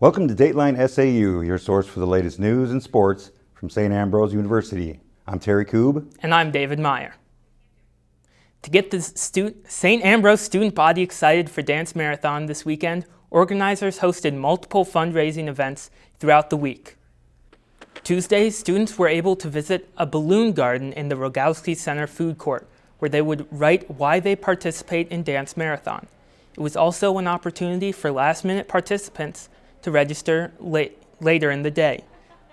Welcome to Dateline SAU, your source for the latest news and sports from St. Ambrose University. I'm Terry Koob. And I'm David Meyer. To get the St. Ambrose student body excited for Dance Marathon this weekend, organizers hosted multiple fundraising events throughout the week. Tuesday, students were able to visit a balloon garden in the Rogowski Center food court, where they would write why they participate in Dance Marathon. It was also an opportunity for last-minute participants to register later in the day.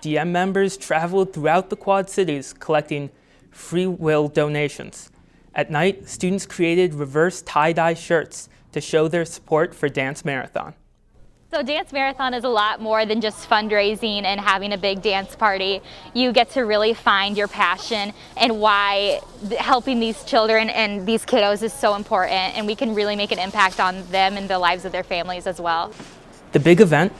DM members traveled throughout the Quad Cities collecting free will donations. At night, students created reverse tie-dye shirts to show their support for Dance Marathon. So Dance Marathon is a lot more than just fundraising and having a big dance party. You get to really find your passion and why helping these children and these kiddos is so important, and we can really make an impact on them and the lives of their families as well. The big event,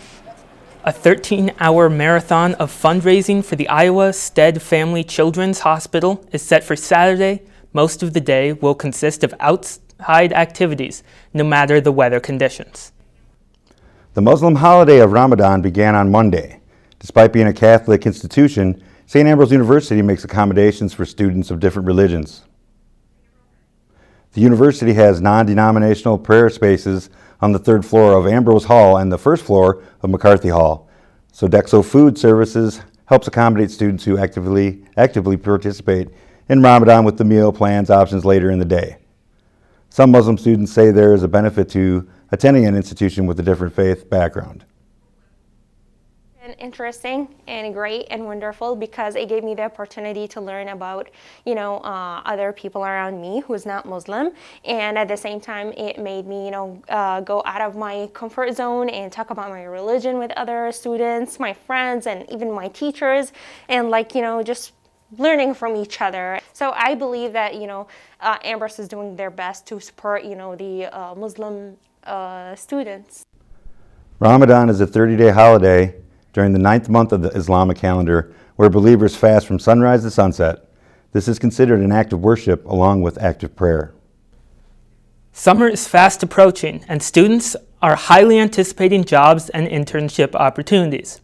a 13-hour marathon of fundraising for the Iowa Stead Family Children's Hospital, is set for Saturday. Most of the day will consist of outside activities, no matter the weather conditions. The Muslim holiday of Ramadan began on Monday. Despite being a Catholic institution, St. Ambrose University makes accommodations for students of different religions. The university has non-denominational prayer spaces on the third floor of Ambrose Hall and the first floor of McCarthy Hall. Sodexo Food Services helps accommodate students who actively participate in Ramadan with the meal plans options later in the day. Some Muslim students say there is a benefit to attending an institution with a different faith background. And interesting and great and wonderful because it gave me the opportunity to learn about, other people around me who's not Muslim, and at the same time it made me, go out of my comfort zone and talk about my religion with other students, my friends, and even my teachers, and just learning from each other. So I believe that Ambrose is doing their best to support the Muslim students. Ramadan is a 30-day holiday during the 9th month of the Islamic calendar, where believers fast from sunrise to sunset. This is considered an act of worship along with active prayer. Summer is fast approaching, and students are highly anticipating jobs and internship opportunities.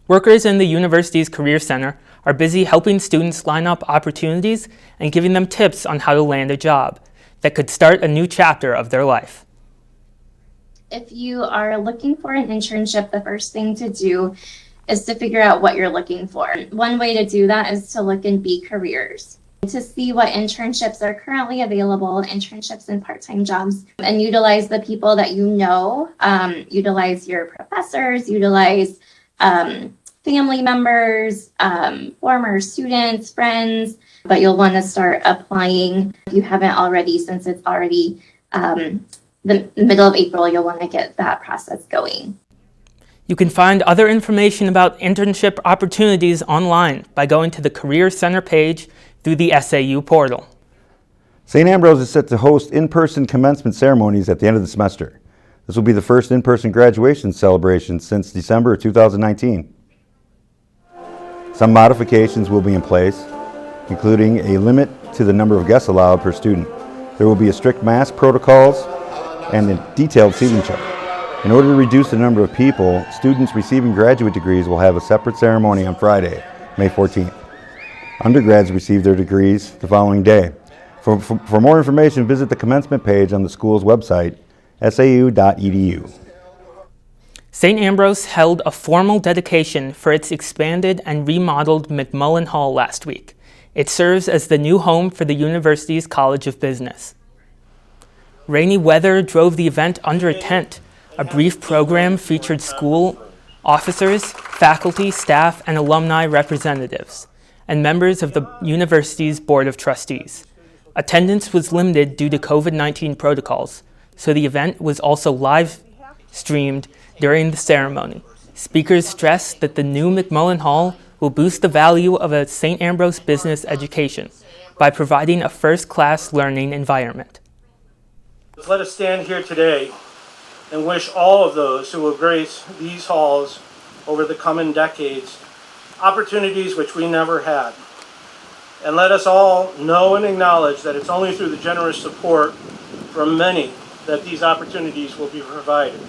Workers in the university's Career Center are busy helping students line up opportunities and giving them tips on how to land a job that could start a new chapter of their life. If you are looking for an internship, the first thing to do is to figure out what you're looking for. One way to do that is to look in B Careers to see what internships are currently available, internships and part-time jobs, and utilize the people that you know, utilize your professors, utilize family members, former students, friends, but you'll want to start applying if you haven't already, since it's already the middle of April. You'll want to get that process going. You can find other information about internship opportunities online by going to the Career Center page through the SAU portal. St. Ambrose is set to host in-person commencement ceremonies at the end of the semester. This will be the first in-person graduation celebration since December 2019. Some modifications will be in place, including a limit to the number of guests allowed per student. There will be a strict mask protocols and a detailed seating chart. In order to reduce the number of people, students receiving graduate degrees will have a separate ceremony on Friday, May 14th. Undergrads receive their degrees the following day. For more information, visit the commencement page on the school's website, sau.edu. St. Ambrose held a formal dedication for its expanded and remodeled McMullen Hall last week. It serves as the new home for the university's College of Business. Rainy weather drove the event under a tent. A brief program featured school officers, faculty, staff, and alumni representatives, and members of the university's Board of Trustees. Attendance was limited due to COVID-19 protocols, so the event was also live-streamed during the ceremony. Speakers stressed that the new McMullen Hall will boost the value of a St. Ambrose business education by providing a first-class learning environment. Let us stand here today and wish all of those who will grace these halls over the coming decades opportunities which we never had. And let us all know and acknowledge that it's only through the generous support from many that these opportunities will be provided.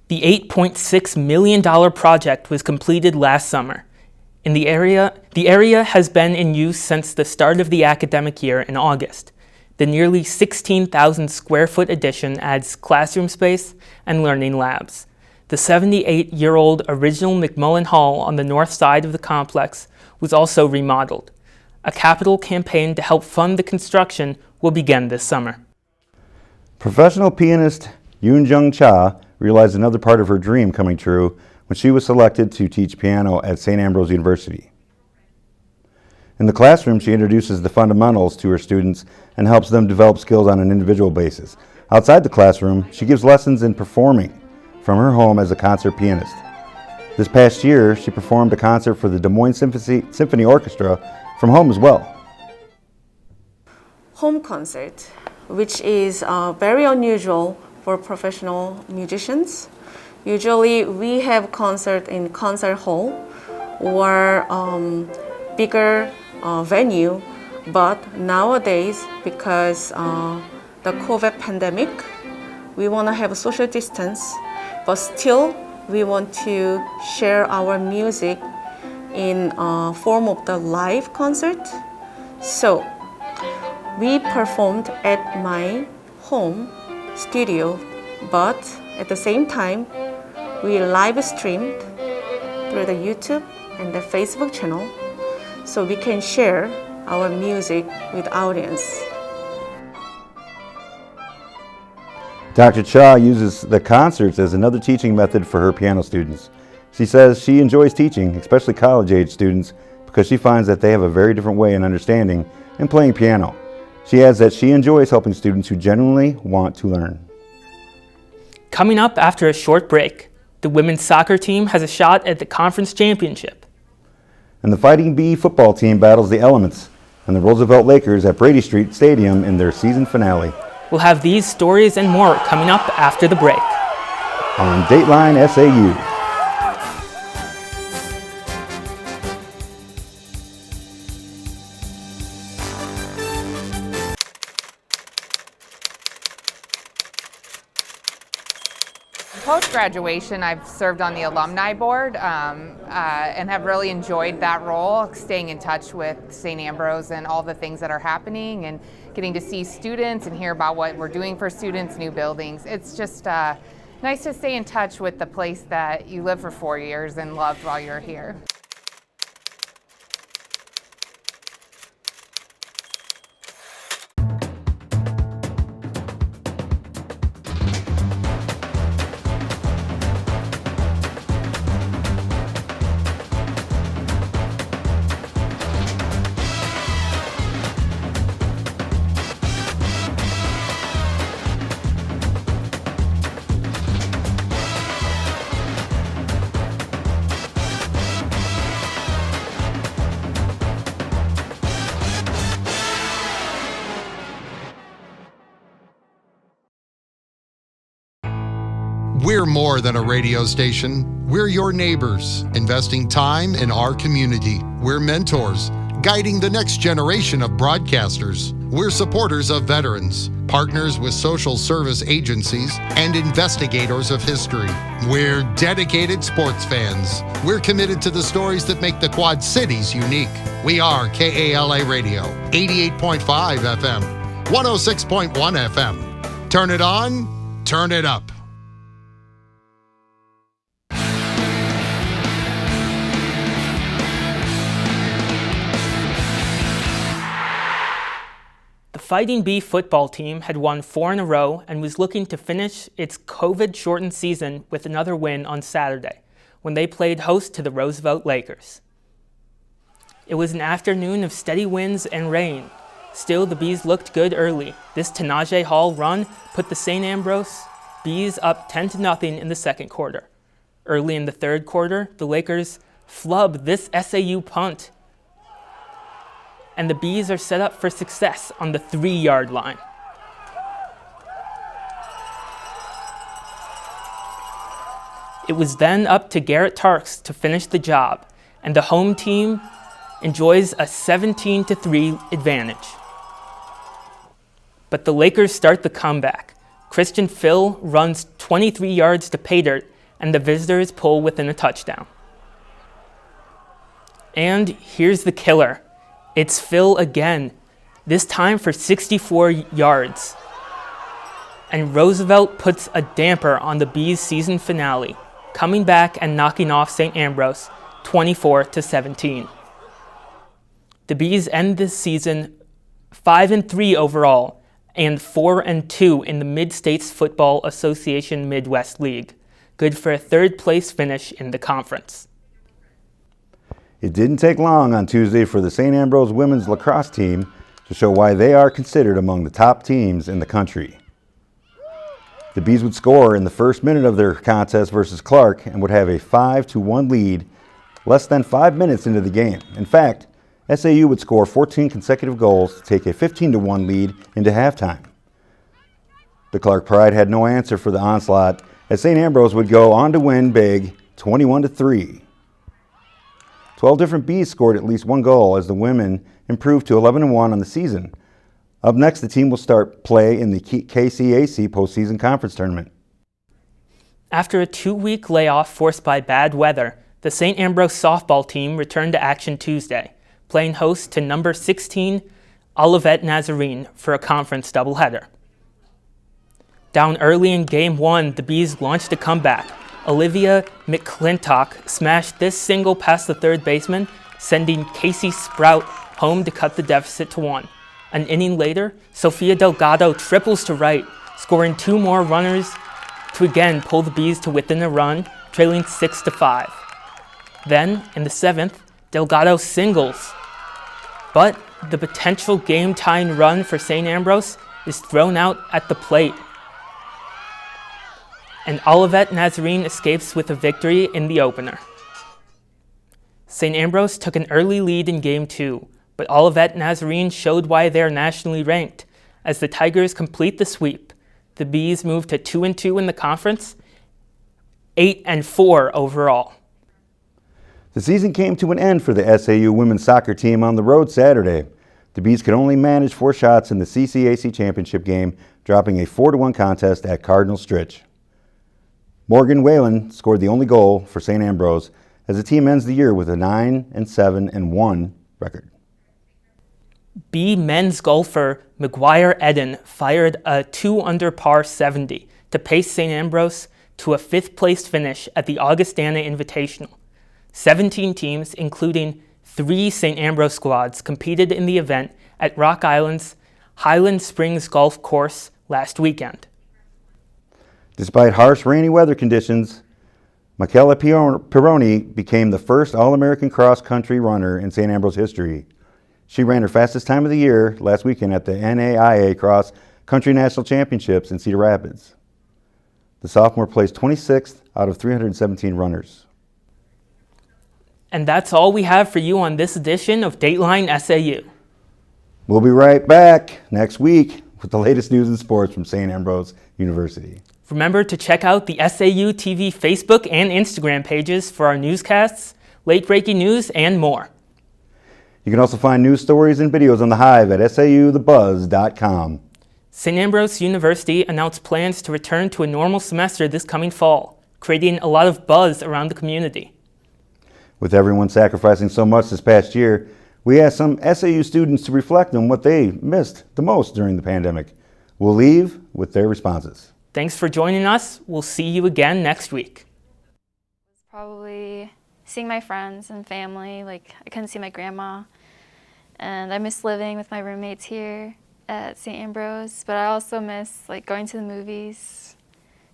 The $8.6 million project was completed last summer. The area has been in use since the start of the academic year in August. The nearly 16,000 square foot addition adds classroom space and learning labs. The 78-year-old original McMullen Hall on the north side of the complex was also remodeled. A capital campaign to help fund the construction will begin this summer. Professional pianist Yoon Jung Cha realized another part of her dream coming true when she was selected to teach piano at St. Ambrose University. In the classroom, she introduces the fundamentals to her students and helps them develop skills on an individual basis. Outside the classroom, she gives lessons in performing from her home as a concert pianist. This past year, she performed a concert for the Des Moines Symphony Orchestra from home as well. Home concert, which is very unusual for professional musicians. Usually we have concert in concert hall or bigger venue, but nowadays because the COVID pandemic, we want to have a social distance, but still we want to share our music in form of the live concert. So we performed at my home studio, but at the same time we live streamed through the YouTube and the Facebook channel so we can share our music with audience. Dr. Cha uses the concerts as another teaching method for her piano students. She says she enjoys teaching, especially college-age students, because she finds that they have a very different way in understanding and playing piano. She adds that she enjoys helping students who genuinely want to learn. Coming up after a short break, the women's soccer team has a shot at the conference championship. And the Fighting Bee football team battles the elements and the Roosevelt Lakers at Brady Street Stadium in their season finale. We'll have these stories and more coming up after the break. On Dateline SAU. Post-graduation, I've served on the alumni board and have really enjoyed that role, staying in touch with St. Ambrose and all the things that are happening and getting to see students and hear about what we're doing for students, new buildings. It's just nice to stay in touch with the place that you lived for 4 years and loved while you're here. We're more than a radio station. We're your neighbors, investing time in our community. We're mentors, guiding the next generation of broadcasters. We're supporters of veterans, partners with social service agencies, and investigators of history. We're dedicated sports fans. We're committed to the stories that make the Quad Cities unique. We are KALA Radio, 88.5 FM, 106.1 FM. Turn it on, turn it up. The Fighting Bee football team had won 4 in a row and was looking to finish its COVID-shortened season with another win on Saturday, when they played host to the Roosevelt Lakers. It was an afternoon of steady winds and rain. Still, the Bees looked good early. This Tenaje Hall run put the St. Ambrose Bees up 10-0 in the second quarter. Early in the third quarter, the Lakers flub this SAU punt, and the Bees are set up for success on the 3-yard line. It was then up to Garrett Tarks to finish the job, and the home team enjoys a 17-3 advantage. But the Lakers start the comeback. Christian Phil runs 23 yards to pay dirt and the visitors pull within a touchdown. And here's the killer. It's Phil again, this time for 64 yards. And Roosevelt puts a damper on the Bees' season finale, coming back and knocking off St. Ambrose 24-17. The Bees end this season 5-3 overall and 4-2 in the Mid-States Football Association Midwest League, good for a third-place finish in the conference. It didn't take long on Tuesday for the St. Ambrose women's lacrosse team to show why they are considered among the top teams in the country. The Bees would score in the first minute of their contest versus Clark and would have a 5-1 lead less than 5 minutes into the game. In fact, SAU would score 14 consecutive goals to take a 15-1 lead into halftime. The Clark Pride had no answer for the onslaught as St. Ambrose would go on to win big 21-3. 12 different Bees scored at least one goal as the women improved to 11-1 on the season. Up next, the team will start play in the KCAC postseason conference tournament. After a 2-week layoff forced by bad weather, the St. Ambrose softball team returned to action Tuesday, playing host to number 16 Olivet Nazarene for a conference doubleheader. Down early in Game 1, the Bees launched a comeback. Olivia McClintock smashed this single past the third baseman, sending Casey Sprout home to cut the deficit to 1. An inning later, Sofia Delgado triples to right, scoring 2 more runners to again pull the Bees to within a run, trailing 6-5. Then, in the 7th, Delgado singles. But the potential game-tying run for St. Ambrose is thrown out at the plate. And Olivet Nazarene escapes with a victory in the opener. St. Ambrose took an early lead in Game 2, but Olivet Nazarene showed why they're nationally ranked. As the Tigers complete the sweep, the Bees move to 2-2 in the conference, 8-4 overall. The season came to an end for the SAU women's soccer team on the road Saturday. The Bees could only manage 4 shots in the CCAC championship game, dropping a 4-1 contest at Cardinal Stritch. Morgan Whalen scored the only goal for St. Ambrose as the team ends the year with a 9-7-1 record. B men's golfer McGuire Eden fired a 2-under par 70 to pace St. Ambrose to a 5th-place finish at the Augustana Invitational. 17 teams, including 3 St. Ambrose squads, competed in the event at Rock Island's Highland Springs Golf Course last weekend. Despite harsh, rainy weather conditions, Michaela Pironi became the first All-American cross-country runner in St. Ambrose history. She ran her fastest time of the year last weekend at the NAIA Cross Country National Championships in Cedar Rapids. The sophomore placed 26th out of 317 runners. And that's all we have for you on this edition of Dateline SAU. We'll be right back next week with the latest news and sports from St. Ambrose University. Remember to check out the SAU TV Facebook and Instagram pages for our newscasts, late-breaking news, and more. You can also find news stories and videos on The Hive at sauthebuzz.com. St. Ambrose University announced plans to return to a normal semester this coming fall, creating a lot of buzz around the community. With everyone sacrificing so much this past year, we asked some SAU students to reflect on what they missed the most during the pandemic. We'll leave with their responses. Thanks for joining us. We'll see you again next week. Probably seeing my friends and family. Like, I couldn't see my grandma. And I miss living with my roommates here at St. Ambrose. But I also miss going to the movies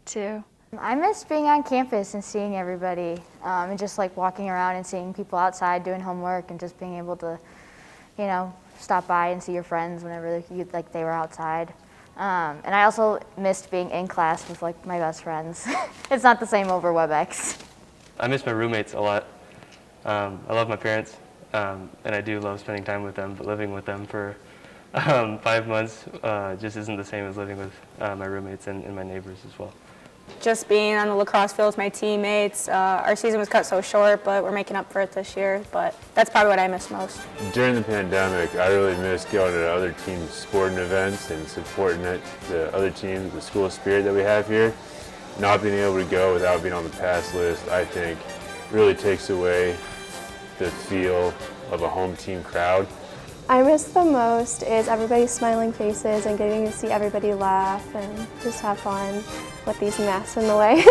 too. I miss being on campus and seeing everybody, and just walking around and seeing people outside doing homework and just being able to, stop by and see your friends whenever they were outside. And I also missed being in class with my best friends. It's not the same over WebEx. I miss my roommates a lot. I love my parents, and I do love spending time with them, but living with them for 5 months just isn't the same as living with my roommates and my neighbors as well. Just being on the lacrosse field with my teammates. Our season was cut so short, but we're making up for it this year. But that's probably what I miss most. During the pandemic, I really missed going to other teams' sporting events and supporting the other teams, the school spirit that we have here. not being able to go without being on the pass list, I think, really takes away the feel of a home team crowd. I miss the most is everybody's smiling faces and getting to see everybody laugh and just have fun with these masks in the way.